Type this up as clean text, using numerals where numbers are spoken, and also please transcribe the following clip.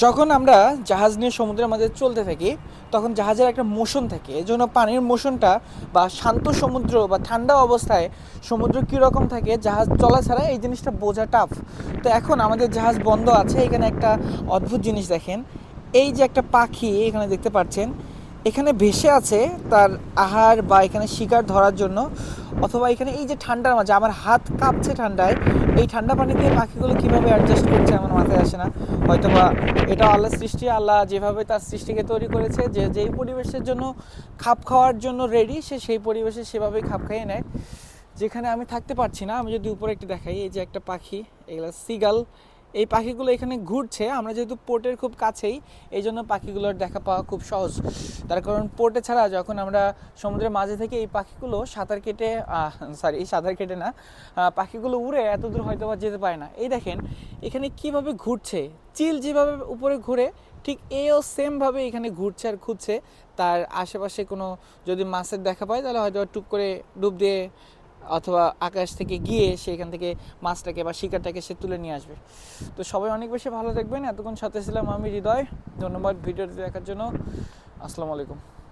যখন আমরা জাহাজ নিয়ে সমুদ্রের মাঝে চলতে থাকি তখন জাহাজের একটা মোশন থাকে, এই জন্য পানির মোশনটা বা শান্ত সমুদ্র বা ঠান্ডা অবস্থায় সমুদ্র কীরকম থাকে জাহাজ চলা ছাড়া এই জিনিসটা বোঝা টাফ। তো এখন আমাদের জাহাজ বন্ধ আছে, এখানে একটা অদ্ভুত জিনিস দেখেন। এই যে একটা পাখি এখানে দেখতে পাচ্ছেন, এখানে ভেসে আছে তার আহার বা এখানে শিকার ধরার জন্য, অথবা এখানে এই যে ঠান্ডার মাঝে আমার হাত কাঁপছে ঠান্ডায়, এই ঠান্ডা পানিতে পাখিগুলো কীভাবে অ্যাডজাস্ট করছে আমার মাথায় আসে না। হয়তোবা এটা আল্লাহ সৃষ্টি, আল্লাহ যেভাবে তার সৃষ্টিকে তৈরি করেছে, যে যেই পরিবেশের জন্য খাপ খাওয়ার জন্য রেডি সে সেই পরিবেশে সেভাবেই খাপ খাইয়ে নেয়। যেখানে আমি থাকতে পারছি না, আমি যদি উপরে একটু দেখাই, এই যে একটা পাখি, এগুলো সিগাল, এই পাখিগুলো এখানে ঘুরছে। আমরা যেহেতু পোর্টের খুব কাছেই, এই জন্য পাখিগুলোর দেখা পাওয়া খুব সহজ। তার কারণ পোর্টে ছাড়া যখন আমরা সমুদ্রের মাঝে থেকে এই পাখিগুলো সাঁতার কেটে সাঁতার কেটে না, পাখিগুলো উড়ে এত দূর হয়তো বা যেতে পারে না। এই দেখেন এখানে কিভাবে ঘুরছে, চিল যেভাবে উপরে ঘুরে ঠিক এও সেমভাবে এখানে ঘুরছে আর খুঁজছে তার আশেপাশে কোনো যদি মাছের দেখা পায় তাহলে হয়তো টুপ করে ডুব দিয়ে অথবা আকাশ থেকে গিয়ে সেখান থেকে মাছটাকে বা শিকারটাকে সে তুলে নিয়ে আসবে। তো সবাই অনেক বেশি ভালো থাকবেন। এতক্ষণ সাথে ছিলাম আমি হৃদয়। ধন্যবাদ ভিডিওটি দেখার জন্য। আসসালামু আলাইকুম।